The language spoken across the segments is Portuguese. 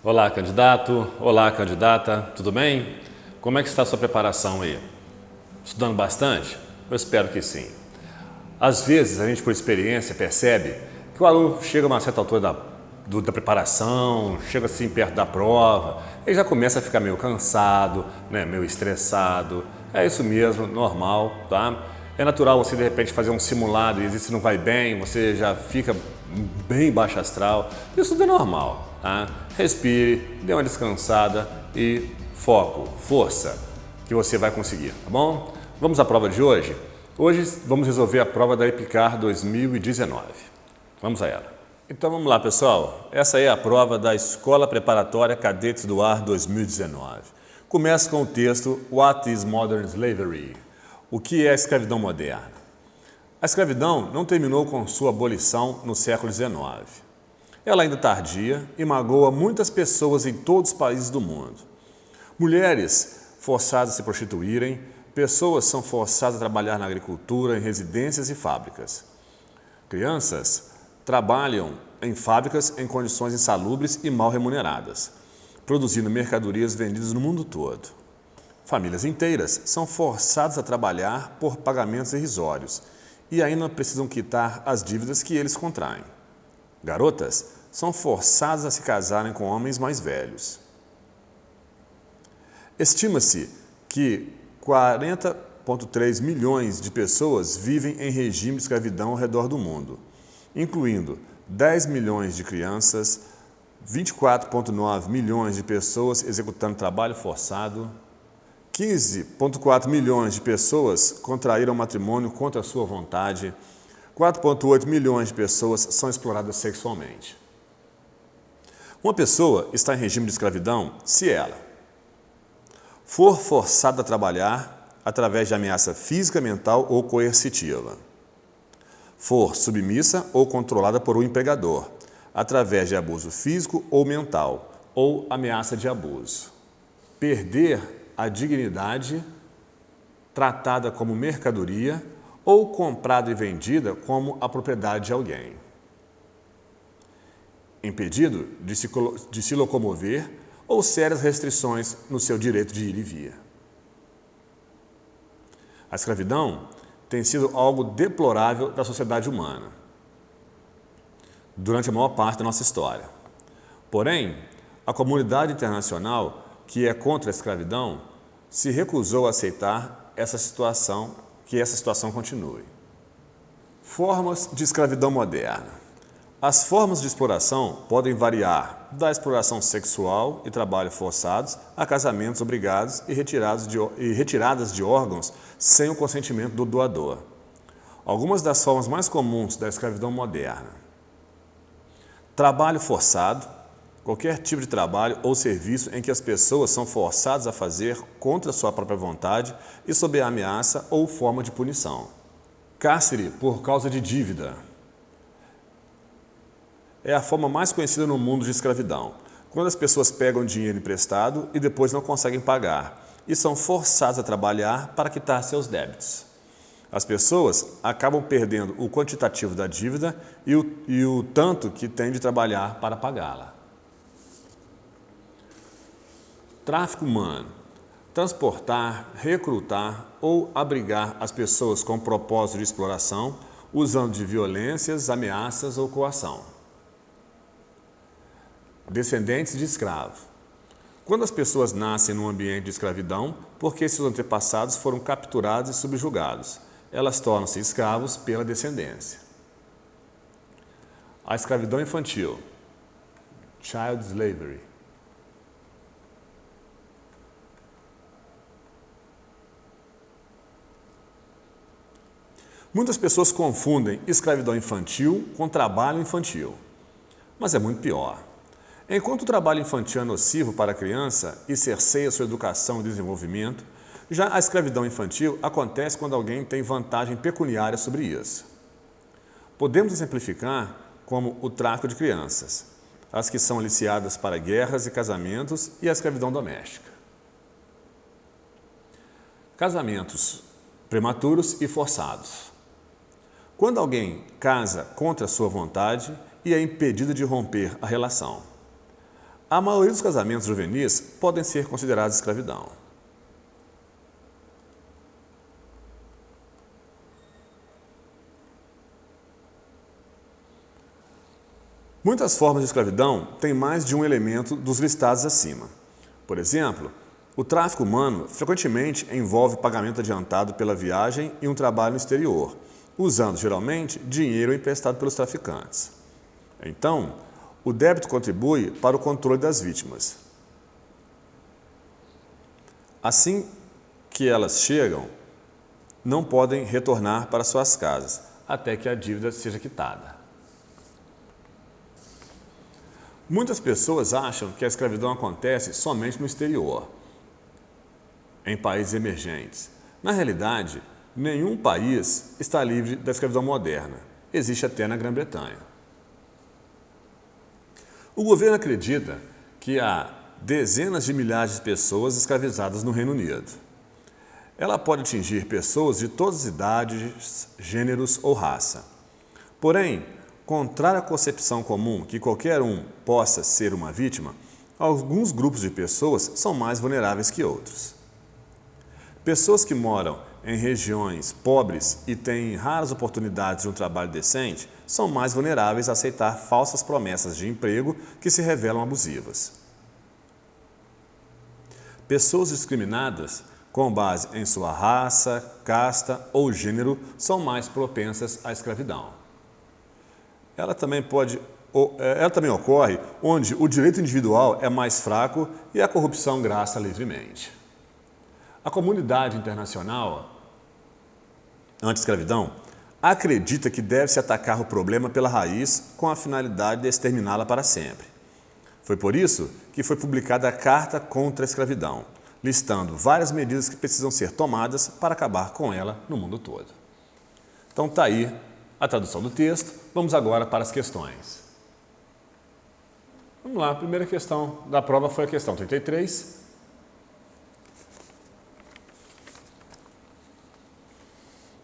Olá, candidato. Olá, candidata. Tudo bem? Como é que está a sua preparação aí? Estudando bastante? Eu espero que sim. Às vezes, a gente, por experiência, percebe que o aluno chega a uma certa altura da preparação, chega assim perto da prova, ele já começa a ficar meio cansado, né, meio estressado. É isso mesmo, normal, tá? É natural você, de repente, fazer um simulado e se não vai bem, você já fica bem baixo astral. Isso tudo é normal, tá? Respire, dê uma descansada e foco, força, que você vai conseguir, tá bom? Vamos à prova de hoje? Hoje vamos resolver a prova da EPICAR 2019. Vamos a ela. Então vamos lá, pessoal. Essa é a prova da Escola Preparatória Cadetes do Ar 2019. Começa com o texto What is Modern Slavery? O que é a escravidão moderna? A escravidão não terminou com sua abolição no século XIX. Ela ainda é tardia e magoa muitas pessoas em todos os países do mundo. Mulheres forçadas a se prostituírem, pessoas são forçadas a trabalhar na agricultura, em residências e fábricas. Crianças trabalham em fábricas em condições insalubres e mal remuneradas, produzindo mercadorias vendidas no mundo todo. Famílias inteiras são forçadas a trabalhar por pagamentos irrisórios e ainda precisam quitar as dívidas que eles contraem. Garotas são forçadas a se casarem com homens mais velhos. Estima-se que 40,3 milhões de pessoas vivem em regime de escravidão ao redor do mundo, incluindo 10 milhões de crianças, 24,9 milhões de pessoas executando trabalho forçado, 15,4 milhões de pessoas contraíram matrimônio contra a sua vontade, 4,8 milhões de pessoas são exploradas sexualmente. Uma pessoa está em regime de escravidão se ela for forçada a trabalhar através de ameaça física, mental ou coercitiva, for submissa ou controlada por um empregador, através de abuso físico ou mental ou ameaça de abuso, perder a dignidade, tratada como mercadoria ou comprada e vendida como a propriedade de alguém, impedido de se locomover ou sérias restrições no seu direito de ir e vir. A escravidão tem sido algo deplorável da sociedade humana durante a maior parte da nossa história. Porém, a comunidade internacional, que é contra a escravidão, se recusou a aceitar que essa situação continue. Formas de escravidão moderna. As formas de exploração podem variar da exploração sexual e trabalho forçados a casamentos obrigados e retiradas de órgãos sem o consentimento do doador. Algumas das formas mais comuns da escravidão moderna: trabalho forçado, qualquer tipo de trabalho ou serviço em que as pessoas são forçadas a fazer contra sua própria vontade e sob a ameaça ou forma de punição. Cárcere por causa de dívida. É a forma mais conhecida no mundo de escravidão, quando as pessoas pegam dinheiro emprestado e depois não conseguem pagar e são forçadas a trabalhar para quitar seus débitos. As pessoas acabam perdendo o quantitativo da dívida e o tanto que têm de trabalhar para pagá-la. Tráfico humano. Transportar, recrutar ou abrigar as pessoas com propósito de exploração, usando de violências, ameaças ou coação. Descendentes de escravo. Quando as pessoas nascem num ambiente de escravidão, porque seus antepassados foram capturados e subjugados, elas tornam-se escravos pela descendência. A escravidão infantil. Child slavery. Muitas pessoas confundem escravidão infantil com trabalho infantil, mas é muito pior. Enquanto o trabalho infantil é nocivo para a criança e cerceia sua educação e desenvolvimento, já a escravidão infantil acontece quando alguém tem vantagem pecuniária sobre isso. Podemos exemplificar como o tráfico de crianças, as que são aliciadas para guerras e casamentos e a escravidão doméstica. Casamentos prematuros e forçados. Quando alguém casa contra sua vontade e é impedido de romper a relação. A maioria dos casamentos juvenis podem ser considerados escravidão. Muitas formas de escravidão têm mais de um elemento dos listados acima. Por exemplo, o tráfico humano frequentemente envolve pagamento adiantado pela viagem e um trabalho no exterior, usando geralmente dinheiro emprestado pelos traficantes. Então, o débito contribui para o controle das vítimas. Assim que elas chegam, não podem retornar para suas casas, até que a dívida seja quitada. Muitas pessoas acham que a escravidão acontece somente no exterior, em países emergentes. Na realidade, nenhum país está livre da escravidão moderna. Existe até na Grã-Bretanha. O governo acredita que há dezenas de milhares de pessoas escravizadas no Reino Unido. Ela pode atingir pessoas de todas as idades, gêneros ou raça. Porém, contrário à concepção comum que qualquer um possa ser uma vítima, alguns grupos de pessoas são mais vulneráveis que outros. Pessoas que moram em regiões pobres e têm raras oportunidades de um trabalho decente são mais vulneráveis a aceitar falsas promessas de emprego que se revelam abusivas. Pessoas discriminadas com base em sua raça, casta ou gênero são mais propensas à escravidão. Ela também ocorre onde o direito individual é mais fraco e a corrupção graça livremente. A comunidade internacional anti-escravidão acredita que deve-se atacar o problema pela raiz com a finalidade de exterminá-la para sempre. Foi por isso que foi publicada a Carta contra a Escravidão, listando várias medidas que precisam ser tomadas para acabar com ela no mundo todo. Então está aí a tradução do texto. Vamos agora para as questões. Vamos lá, a primeira questão da prova foi a questão 33.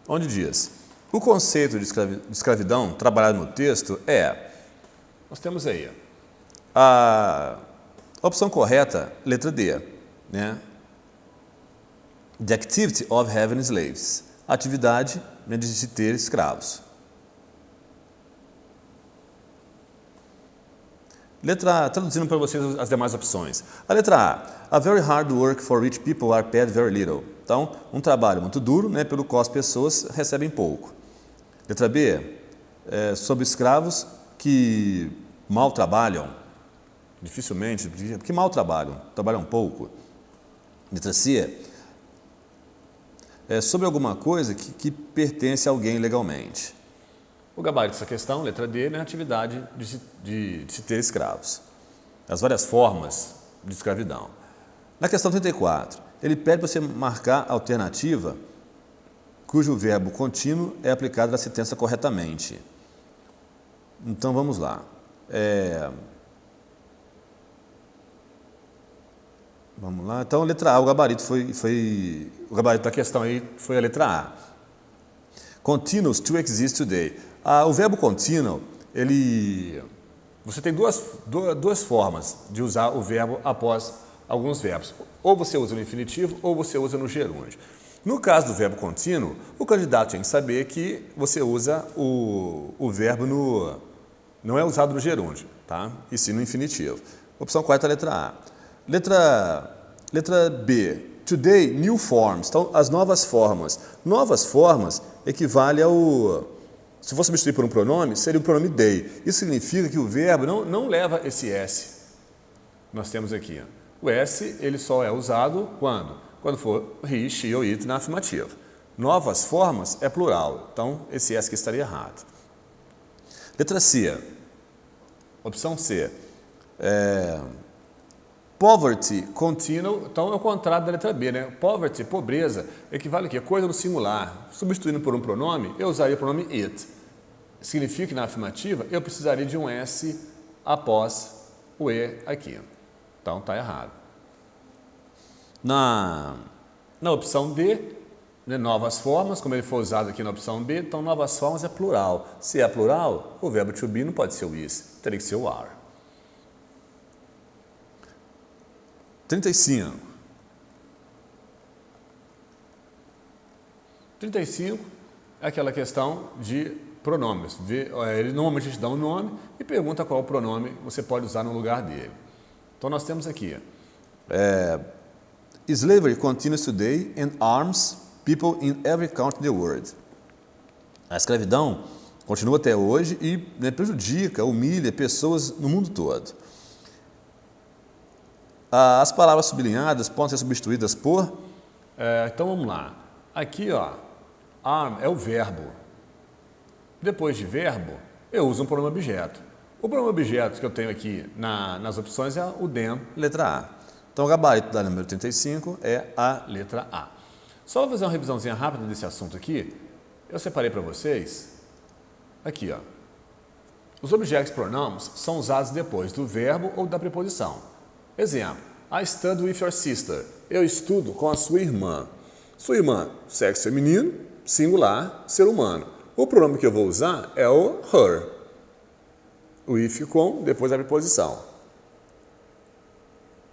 Onde diz: o conceito de escravidão trabalhado no texto é... Nós temos aí a opção correta, letra D, né? The activity of having slaves. A atividade, né, de se ter escravos. Letra A, traduzindo para vocês as demais opções. A letra A very hard work for rich people are paid very little. Então, um trabalho muito duro, né, pelo qual as pessoas recebem pouco. Letra B, sobre escravos que mal trabalham, dificilmente, que mal trabalham pouco. Letra C, sobre alguma coisa que pertence a alguém legalmente. O gabarito dessa questão, letra D, é a atividade de se ter escravos. As várias formas de escravidão. Na questão 34, ele pede para você marcar a alternativa cujo verbo contínuo é aplicado na sentença corretamente. Então, vamos lá. Vamos lá. Então, letra A, o gabarito o gabarito da questão aí foi a letra A. Continues to exist today. O verbo contínuo, você tem duas formas de usar o verbo após alguns verbos. Ou você usa no infinitivo ou você usa no gerúndio. No caso do verbo contínuo, o candidato tem que saber que você usa o verbo não é usado no gerúndio, tá? E sim no infinitivo. Opção correta, letra A. Letra B. Today, new forms. Então, as novas formas. Novas formas equivale ao... Se for substituir por um pronome, seria o pronome they. Isso significa que o verbo não leva esse S. Nós temos aqui. O S ele só é usado quando? Quando for he, she ou it na afirmativa. Novas formas é plural. Então, esse S aqui estaria errado. Letra C. Opção C. Poverty, continual, então é o contrário da letra B, né? Poverty, pobreza, equivale a quê? Coisa no singular. Substituindo por um pronome, eu usaria o pronome it. Significa que na afirmativa eu precisaria de um S após o E aqui. Então está errado. Na opção D, né, novas formas, como ele foi usado aqui na opção B, então novas formas é plural. Se é plural, o verbo to be não pode ser o is, teria que ser o are. 35. 35 é aquela questão de pronomes. Ele normalmente te dá um nome e pergunta qual pronome você pode usar no lugar dele. Então nós temos aqui. Slavery continues today and harms people in every country in the world. A escravidão continua até hoje e prejudica, humilha pessoas no mundo todo. As palavras sublinhadas podem ser substituídas por... Então vamos lá. Aqui, ó, arm é o verbo. Depois de verbo, eu uso um pronome objeto. O pronome objeto que eu tenho aqui nas opções é o them. Letra A. Então o gabarito da número 35 é a letra A. Só vou fazer uma revisãozinha rápida desse assunto aqui. Eu separei para vocês, aqui, ó. Os objetos pronomes são usados depois do verbo ou da preposição. Exemplo, I study with your sister. Eu estudo com a sua irmã. Sua irmã, sexo feminino, singular, ser humano. O pronome que eu vou usar é o her. O if com, depois da preposição.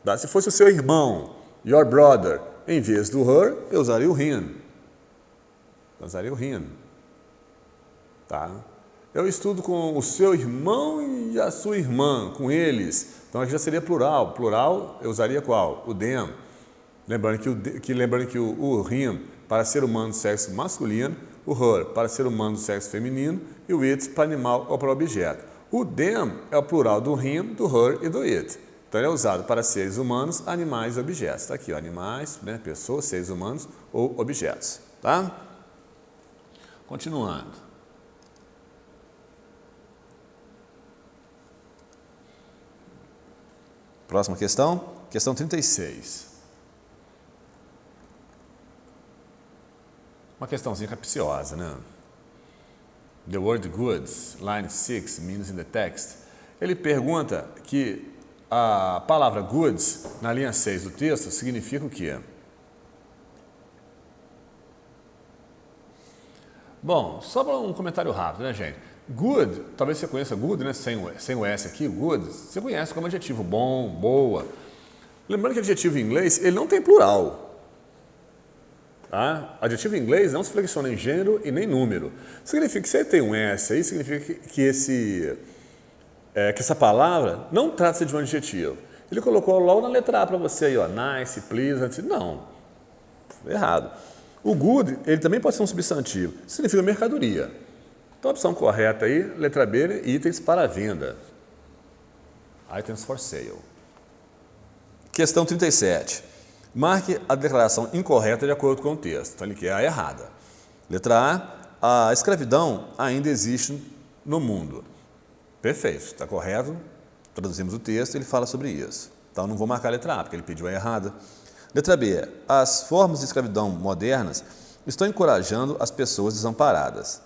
Tá? Se fosse o seu irmão, your brother, em vez do her, eu usaria o him. Eu usaria o him. Tá? Eu estudo com o seu irmão e a sua irmã, com eles. Então aqui já seria plural. Plural, eu usaria qual? O them. Lembrando que o him para ser humano do sexo masculino, o her para ser humano do sexo feminino e o it para animal ou para objeto. O them é o plural do him, do her e do it. Então ele é usado para seres humanos, animais e objetos. Está aqui, ó, animais, né, pessoas, seres humanos ou objetos. Tá? Continuando. Próxima questão, questão 36. Uma questãozinha capciosa, né? The word goods, line 6, means in the text. Ele pergunta que a palavra goods, na linha 6 do texto, significa o quê? Bom, só para um comentário rápido, né, gente? Good, talvez você conheça good, né? Sem o S aqui, good, você conhece como adjetivo bom, boa. Lembrando que adjetivo em inglês, ele não tem plural. Tá? Adjetivo em inglês não se flexiona em gênero e nem número. Significa que se ele tem um S aí, significa que essa palavra não trata-se de um adjetivo. Ele colocou logo na letra A para você aí, ó, nice, pleasant. Não, errado. O good, ele também pode ser um substantivo. Significa mercadoria. Então a opção correta aí, letra B, itens para venda. Items for sale. Questão 37. Marque a declaração incorreta de acordo com o texto. Então ele quer a errada. Letra A. A escravidão ainda existe no mundo. Perfeito, está correto. Traduzimos o texto e ele fala sobre isso. Então não vou marcar a letra A, porque ele pediu a errada. Letra B. As formas de escravidão modernas estão encorajando as pessoas desamparadas,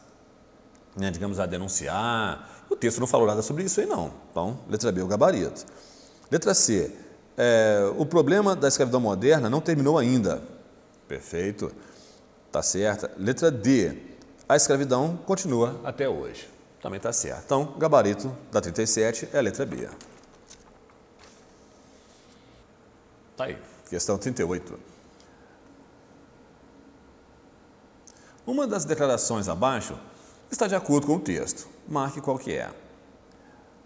né, digamos, a denunciar. O texto não falou nada sobre isso aí, não. Então, letra B, o gabarito. Letra C. O problema da escravidão moderna não terminou ainda. Perfeito. Está certa. Letra D. A escravidão continua até hoje. Também está certo. Então, o gabarito da 37 é a letra B. Tá aí. Questão 38. Uma das declarações abaixo está de acordo com o texto. Marque qual que é.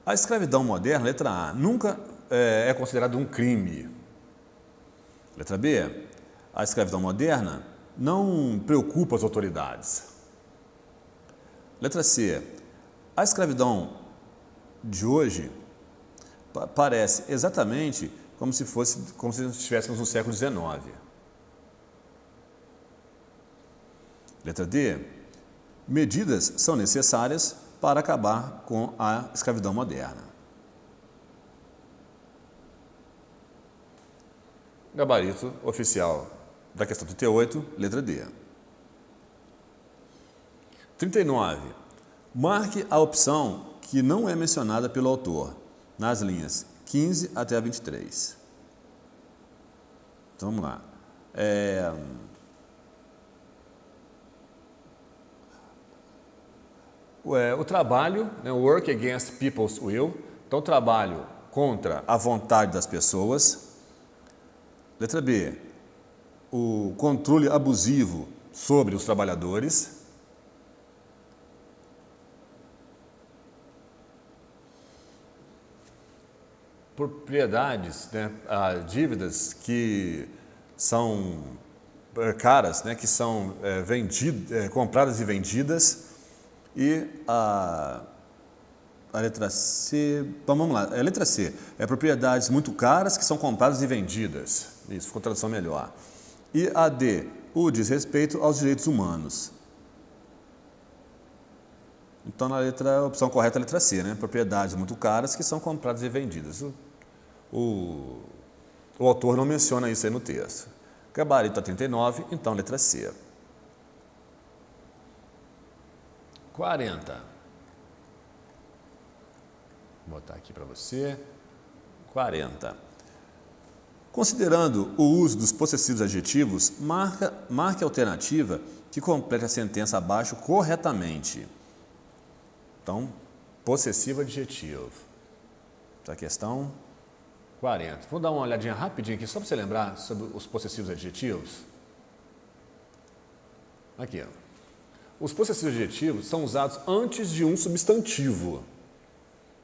A escravidão moderna, letra A, nunca é considerado um crime. Letra B. A escravidão moderna não preocupa as autoridades. Letra C. A escravidão de hoje parece exatamente como se estivéssemos no século XIX. Letra D. Medidas são necessárias para acabar com a escravidão moderna. Gabarito oficial da questão 38, letra D. 39. Marque a opção que não é mencionada pelo autor, nas linhas 15 até a 23. Então, vamos lá. O trabalho, né, work against people's will, então trabalho contra a vontade das pessoas. Letra B, o controle abusivo sobre os trabalhadores. Propriedades, né, dívidas que são caras, né, que são compradas e vendidas. E a letra C, então vamos lá, a letra C, propriedades muito caras que são compradas e vendidas. Isso, ficou tradução melhor. E a D, o desrespeito aos direitos humanos. Então, a opção correta é a letra C, né? Propriedades muito caras que são compradas e vendidas. O autor não menciona isso aí no texto. Gabarito a 39, então letra C. 40. Vou botar aqui para você. 40. Considerando o uso dos possessivos adjetivos, marque a alternativa que complete a sentença abaixo corretamente. Então, possessivo adjetivo. Essa questão 40. Vou dar uma olhadinha rapidinho aqui, só para você lembrar sobre os possessivos adjetivos. Aqui, ó. Os possessivos adjetivos são usados antes de um substantivo.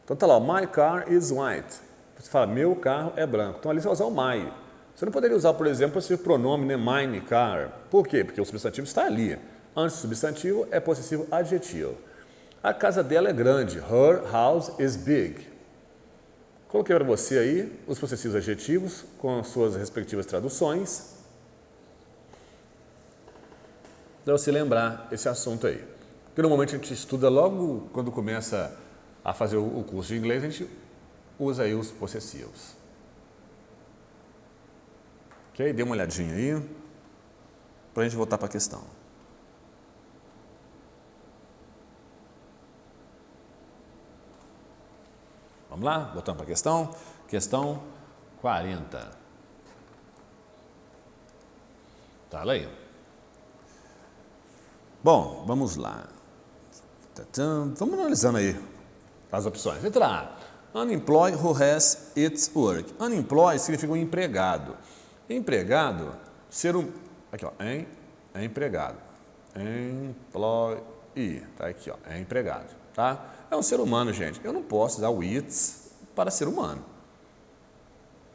Então, tá lá, my car is white. Você fala, meu carro é branco. Então, ali você vai usar o my. Você não poderia usar, por exemplo, esse pronome, né, mine car. Por quê? Porque o substantivo está ali. Antes do substantivo é possessivo adjetivo. A casa dela é grande. Her house is big. Coloquei para você aí os possessivos adjetivos com as suas respectivas traduções. Para você lembrar esse assunto aí. Porque normalmente a gente estuda logo quando começa a fazer o curso de inglês, a gente usa aí os possessivos. Ok? Dê uma olhadinha aí para a gente voltar para a questão. Vamos lá? Voltando para a questão. Questão 40. Tá aí. Bom, vamos lá. Vamos analisando aí as opções. Letra A. Unemployed who has its work. Unemployed significa um empregado. Empregado, ser um... Aqui, ó. É empregado. Employee. Tá aqui, ó. É empregado. Tá? É um ser humano, gente. Eu não posso usar o its para ser humano.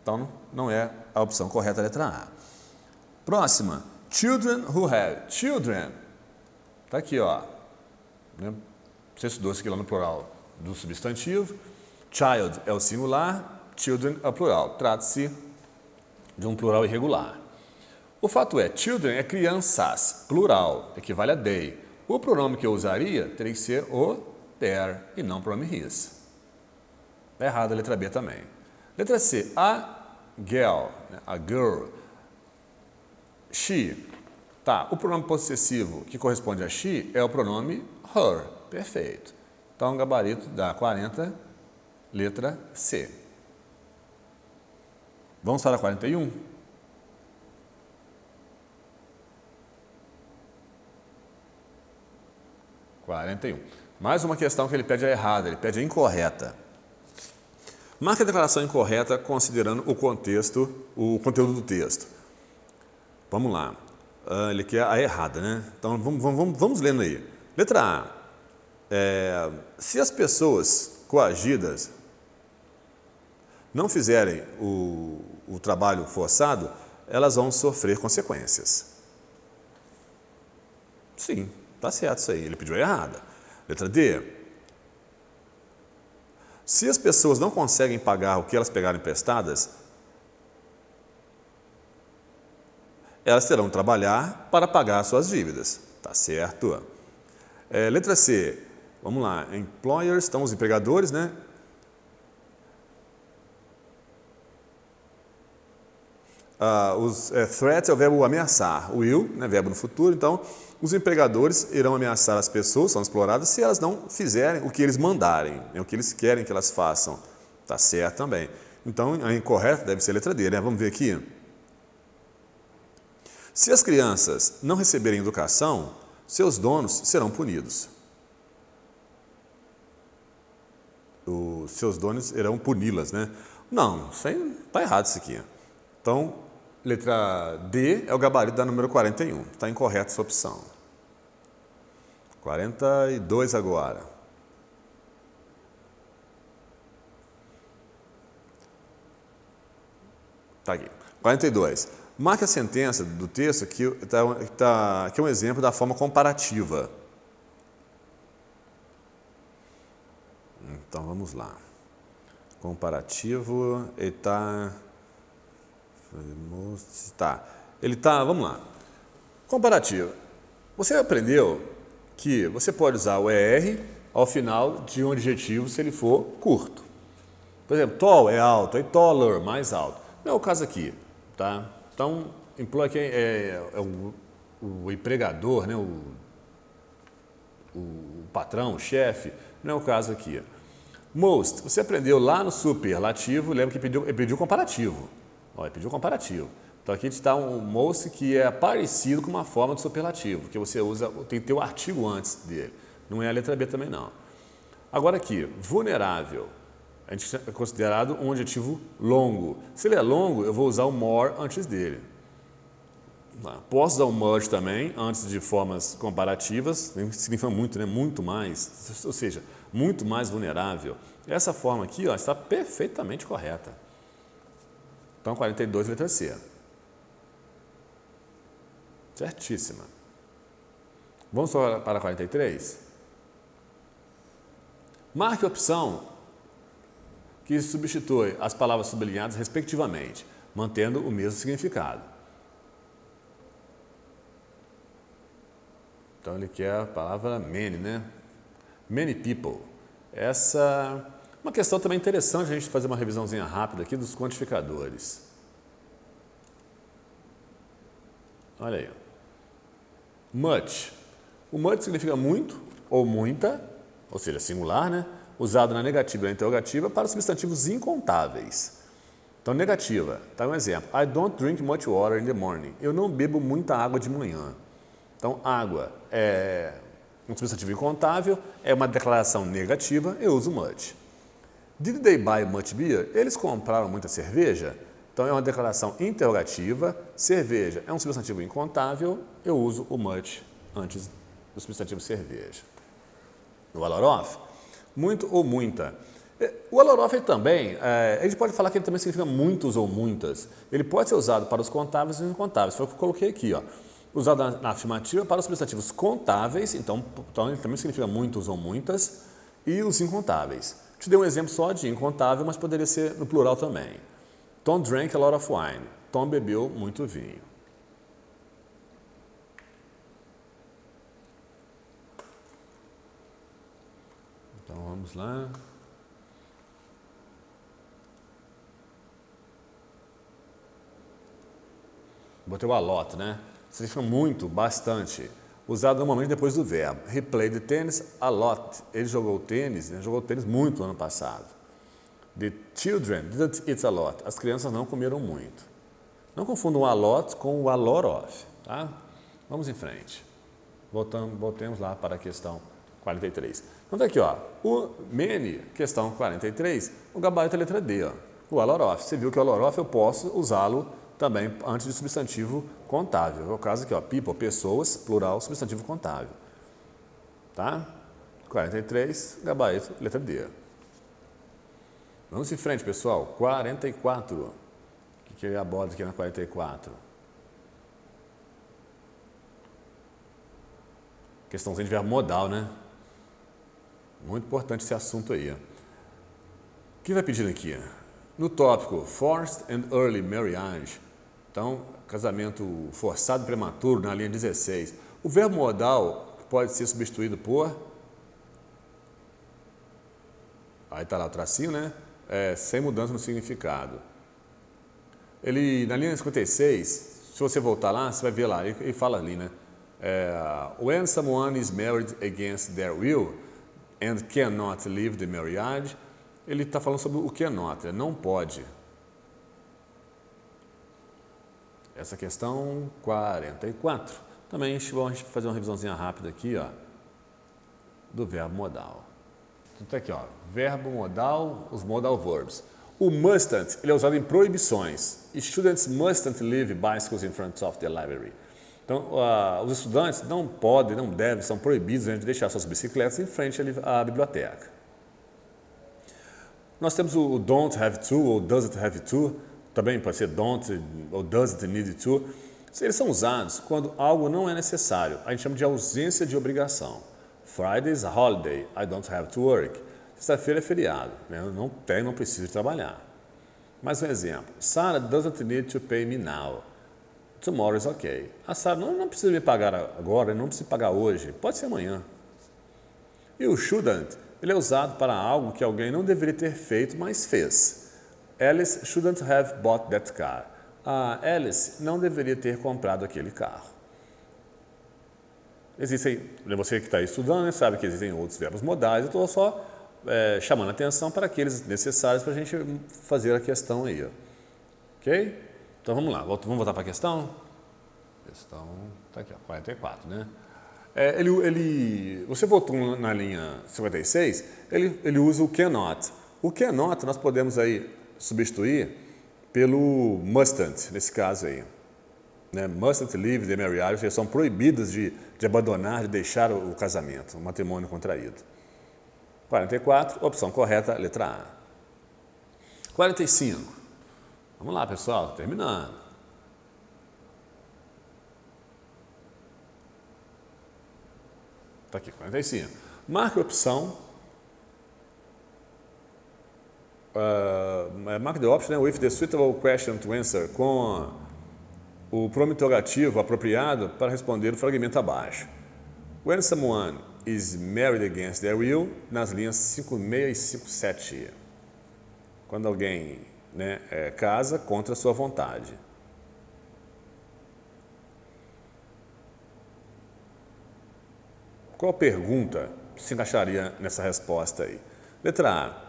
Então, não é a opção correta, a letra A. Próxima. Children who have. Children. Tá aqui, ó. Né? Você estudou isso aqui lá no plural do substantivo. Child é o singular, children é o plural. Trata-se de um plural irregular. O fato é, children é crianças, plural, equivale a they. O pronome que eu usaria teria que ser o their e não o pronome his. Está errado a letra B também. Letra C, a girl, a girl. She. Tá, o pronome possessivo que corresponde a she é o pronome her. Perfeito. Então, gabarito da 40, letra C. Vamos para a 41? Mais uma questão que ele pede a errada, ele pede a incorreta. Marque a declaração incorreta considerando o contexto, o conteúdo do texto. Vamos lá. Ele quer a errada, né? Então, vamos lendo aí. Letra A. Se as pessoas coagidas não fizerem o trabalho forçado, elas vão sofrer consequências. Sim, tá certo isso aí. Ele pediu a errada. Letra D. Se as pessoas não conseguem pagar o que elas pegaram emprestadas, elas terão que trabalhar para pagar suas dívidas. Tá certo? Letra C. Vamos lá. Employers, estão os empregadores, né? Threat é o verbo ameaçar. O will, né, verbo no futuro. Então, os empregadores irão ameaçar as pessoas, são exploradas, se elas não fizerem o que eles mandarem, né, o que eles querem que elas façam. Tá certo também. Então, a incorreta deve ser a letra D, né? Vamos ver aqui. Se as crianças não receberem educação, seus donos serão punidos. Os seus donos irão puni-las, né? Não, isso aí está errado isso aqui. Então, Letra D é o gabarito da número 41. Está incorreta essa opção. 42 agora. Está aqui. 42. Marque a sentença do texto que é um exemplo da forma comparativa. Então, vamos lá. Comparativo, ele está... vamos lá. Comparativo. Você aprendeu que você pode usar o ER ao final de um adjetivo se ele for curto. Por exemplo, tall é alto, e taller, mais alto. Não é o caso aqui, tá? Então, employee aqui é o empregador, né? O patrão, o chefe, não é o caso aqui. Most, você aprendeu lá no superlativo, lembra que ele pediu comparativo. Ele pediu comparativo. Então aqui está um most que é parecido com uma forma de superlativo, que você usa, tem que ter o artigo antes dele. Não é a letra B também não. Agora aqui, vulnerável. A gente é considerado um adjetivo longo. Se ele é longo, eu vou usar o more antes dele. Posso usar o much também, antes de formas comparativas, significa muito, né? Muito mais, ou seja, muito mais vulnerável. Essa forma aqui está perfeitamente correta. Então, 42, letra C. Certíssima. Vamos para 43? Marque a opção que substitui as palavras sublinhadas respectivamente, mantendo o mesmo significado. Então, ele quer a palavra many, né? Many people. Essa é uma questão também interessante a gente fazer uma revisãozinha rápida aqui dos quantificadores. Olha aí. Much. O much significa muito ou muita, ou seja, singular, né? Usado na negativa e na interrogativa para substantivos incontáveis. Então, negativa. Tá um exemplo. I don't drink much water in the morning. Eu não bebo muita água de manhã. Então, água é um substantivo incontável, é uma declaração negativa, eu uso much. Did they buy much beer? Eles compraram muita cerveja? Então, é uma declaração interrogativa, cerveja é um substantivo incontável, eu uso o much antes do substantivo cerveja. O a lot of, muito ou muita. O a lot of também, a gente pode falar que ele também significa muitos ou muitas. Ele pode ser usado para os contáveis e os incontáveis, foi o que eu coloquei aqui, ó. Usado na afirmativa para os substantivos contáveis, então ele também significa muitos ou muitas, e os incontáveis. Te dei um exemplo só de incontável, mas poderia ser no plural também. Tom drank a lot of wine. Tom bebeu muito vinho. Então vamos lá. Botei o a lot, né? Significa muito, bastante. Usado normalmente depois do verbo. He played tennis a lot. Ele jogou tênis muito no ano passado. The children didn't eat a lot. As crianças não comeram muito. Não confundam o a lot com o a lot of. Tá? Vamos em frente. Voltemos lá para a questão 43. Então tá aqui, ó. O many, questão 43, o gabarito é a letra D. Ó. O a lot of. Você viu que o a lot of eu posso usá-lo também antes de substantivo contável. É o caso aqui, ó, people, pessoas, plural, substantivo contável. Tá? 43, gabarito, letra D. Vamos em frente, pessoal. 44. O que ele aborda aqui na 44? Questãozinha de verbo modal, né? Muito importante esse assunto aí. O que vai pedindo aqui? No tópico Forced and Early Marriage, então, casamento forçado e prematuro, na linha 16. O verbo modal pode ser substituído por... Aí está lá o tracinho, né? Sem mudança no significado. Ele, na linha 56, se você voltar lá, você vai ver lá, ele fala ali, né? When someone is married against their will and cannot leave the marriage, ele está falando sobre o cannot, não pode. Essa questão 44. Também vamos fazer uma revisãozinha rápida aqui, ó, do verbo modal. Então tá aqui, ó, verbo modal, os modal verbs. O mustn't, ele é usado em proibições. Students mustn't leave bicycles in front of the library. Então, os estudantes não podem, não devem, são proibidos de deixar suas bicicletas em frente à biblioteca. Nós temos o don't have to ou doesn't have to, também pode ser don't ou doesn't need to. Eles são usados quando algo não é necessário. A gente chama de ausência de obrigação. Friday is a holiday, I don't have to work. Sexta-feira é feriado, né? Eu não preciso trabalhar. Mais um exemplo. Sarah doesn't need to pay me now. Tomorrow is okay. A Sarah não precisa me pagar agora, não precisa pagar hoje, pode ser amanhã. E o shouldn't, ele é usado para algo que alguém não deveria ter feito, mas fez. Alice shouldn't have bought that car. A Alice não deveria ter comprado aquele carro. Você que está estudando, né, sabe que existem outros verbos modais, eu estou só chamando a atenção para aqueles necessários para a gente fazer a questão aí. Ok? Então vamos lá, vamos voltar para a questão? A questão está aqui, ó, 44, né? Você voltou na linha 56, ele usa o cannot. O cannot nós podemos aí substituir pelo mustn't, nesse caso aí. Né? Mustn't leave the marriage, eles são proibidos de abandonar, de deixar o casamento, o matrimônio contraído. 44, opção correta, letra A. 45. Vamos lá, pessoal, terminando. Está aqui, 45. Marque a opção. Mark the option with the suitable question to answer, com o pronome interrogativo apropriado para responder o fragmento abaixo. When someone is married against their will, nas linhas 56 e 57. Quando alguém casa contra a sua vontade. Qual pergunta se encaixaria nessa resposta aí? Letra A.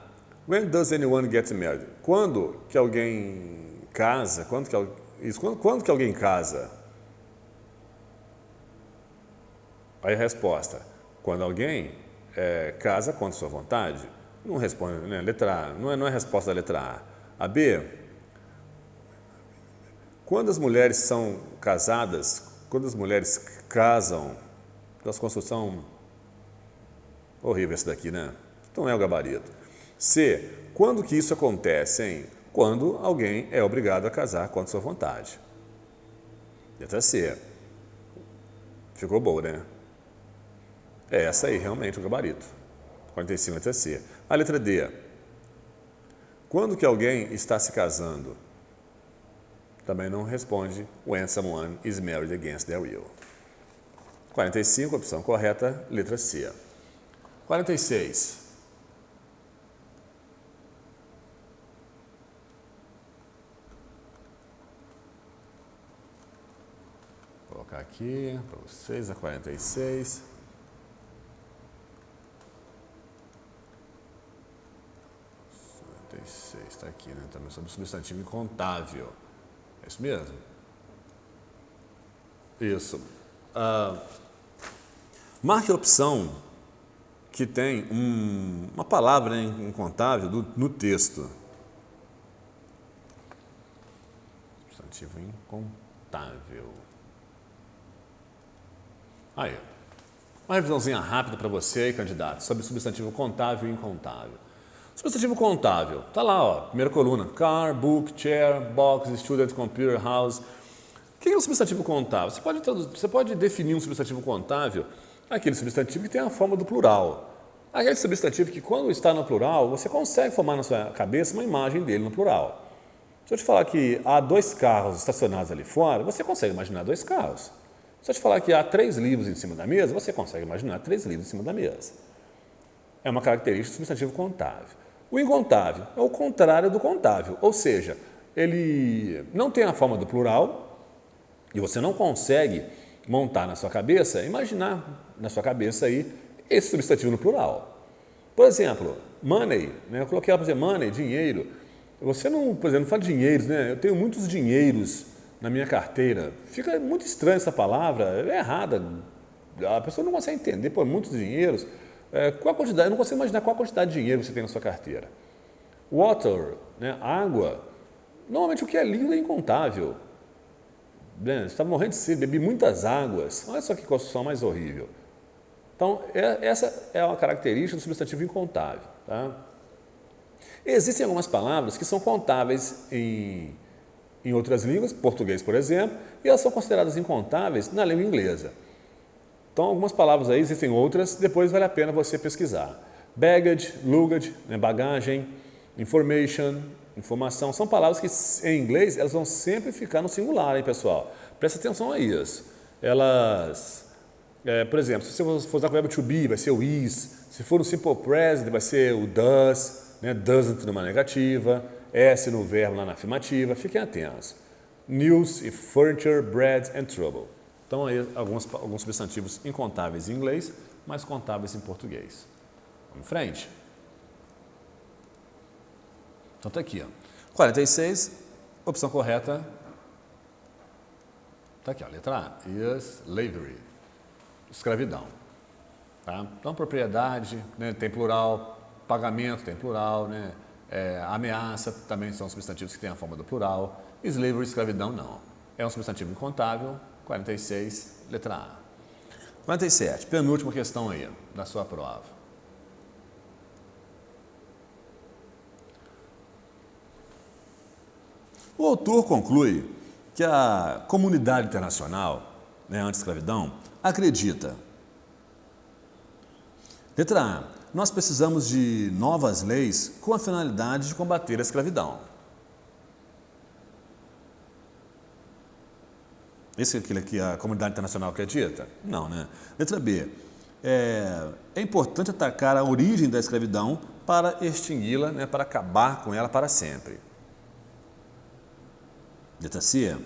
When does anyone get married? Quando que alguém casa? Quando que alguém casa? Aí a resposta. Quando alguém casa contra a sua vontade. Não responde, né? Letra A. Não é a resposta da letra A. A B, quando as mulheres são casadas, quando as mulheres casam, nossa construção horrível esse daqui, né? Então é o gabarito. C, quando que isso acontece, hein? Quando alguém é obrigado a casar contra sua vontade. Letra C. Ficou boa, né? É essa aí, realmente, o gabarito. 45, letra C. A letra D. Quando que alguém está se casando? Também não responde when someone is married against their will. 45, opção correta, letra C. 46. Vou colocar aqui para vocês a 46. Está aqui, né? Também sobre o substantivo incontável. É isso mesmo? Isso. Marque a opção que tem uma palavra incontável no texto. Substantivo incontável. Aí. Uma revisãozinha rápida para você aí, candidato, sobre substantivo contável e incontável. Substantivo contável, está lá, ó, primeira coluna, car, book, chair, box, student, computer, house. O que é um substantivo contável? Você pode definir um substantivo contável, aquele substantivo que tem a forma do plural. Aquele substantivo que, quando está no plural, você consegue formar na sua cabeça uma imagem dele no plural. Se eu te falar que há 2 carros estacionados ali fora, você consegue imaginar 2 carros. Se eu te falar que há 3 livros em cima da mesa, você consegue imaginar 3 livros em cima da mesa. É uma característica do substantivo contável. O incontável é o contrário do contável, ou seja, ele não tem a forma do plural e você não consegue montar na sua cabeça, imaginar na sua cabeça aí esse substantivo no plural. Por exemplo, money, né? Eu coloquei ela para dizer money, dinheiro. Você não, por exemplo, não fala dinheiros, né? Eu tenho muitos dinheiros na minha carteira. Fica muito estranha essa palavra, é errada. A pessoa não consegue entender, pô, muitos dinheiros. Qual a quantidade? Eu não consigo imaginar qual a quantidade de dinheiro você tem na sua carteira. Water, né? Água. Normalmente o que é lindo é incontável. Você está morrendo de sede, bebi muitas águas. Olha só que construção mais horrível. Então, essa é uma característica do substantivo incontável. Tá? Existem algumas palavras que são contáveis em outras línguas, português, por exemplo, e elas são consideradas incontáveis na língua inglesa. Então, algumas palavras aí, existem outras, depois vale a pena você pesquisar. Baggage, luggage, né, bagagem, information, informação, são palavras que em inglês elas vão sempre ficar no singular, hein, pessoal? Presta atenção a isso. Elas, por exemplo, se você for usar o verbo to be, vai ser o is. Se for no simple present, vai ser o does, né, doesn't numa negativa, S no verbo lá na afirmativa. Fiquem atentos. News e furniture, bread and trouble. Então, aí alguns substantivos incontáveis em inglês, mas contáveis em português. Vamos em frente. Então, está aqui. 46, Opção correta. Está aqui, ó, letra A. Slavery. Escravidão. Tá? Então, propriedade, né, tem plural. Pagamento tem plural. Né? Ameaça também são substantivos que têm a forma do plural. Slavery, escravidão, não. É um substantivo incontável. 46, letra A. 47, Penúltima questão aí, da sua prova. O autor conclui que a comunidade internacional, né, anti-escravidão, acredita. Letra A. Nós precisamos de novas leis com a finalidade de combater a escravidão. Esse é aquilo que a comunidade internacional acredita? Não, né? Letra B. É importante atacar a origem da escravidão para extingui-la, né, para acabar com ela para sempre. Letra C.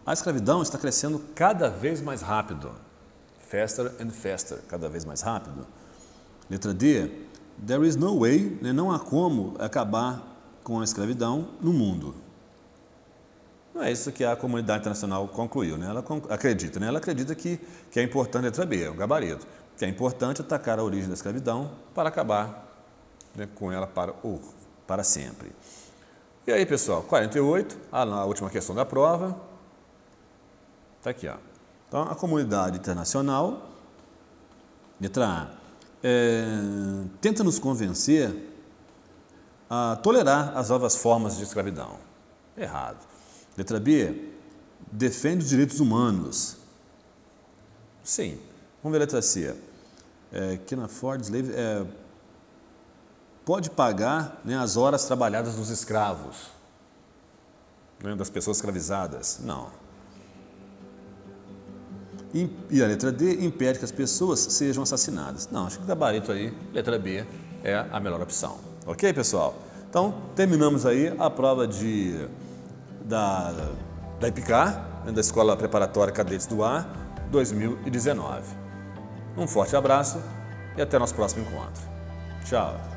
A escravidão está crescendo cada vez mais rápido. Faster and faster, cada vez mais rápido. Letra D. There is no way, né, não há como acabar com a escravidão no mundo. Não é isso que a comunidade internacional concluiu, né? Ela acredita, né? Ela acredita que é importante, letra B, é o gabarito, que é importante atacar a origem da escravidão para acabar, né, com ela para sempre. E aí, pessoal, 48, a última questão da prova, está aqui, ó. Então, a comunidade internacional, letra A, tenta nos convencer a tolerar as novas formas de escravidão. Errado. Letra B, defende os direitos humanos. Sim. Vamos ver a letra C. Can afford slave, pode pagar, né, as horas trabalhadas dos escravos, né, das pessoas escravizadas. Não. E a letra D, impede que as pessoas sejam assassinadas. Não, acho que o gabarito aí, letra B, é a melhor opção. Ok, pessoal? Então, terminamos aí a prova da EPICAR, né, da Escola Preparatória Cadetes do Ar, 2019. Um forte abraço e até nosso próximo encontro. Tchau!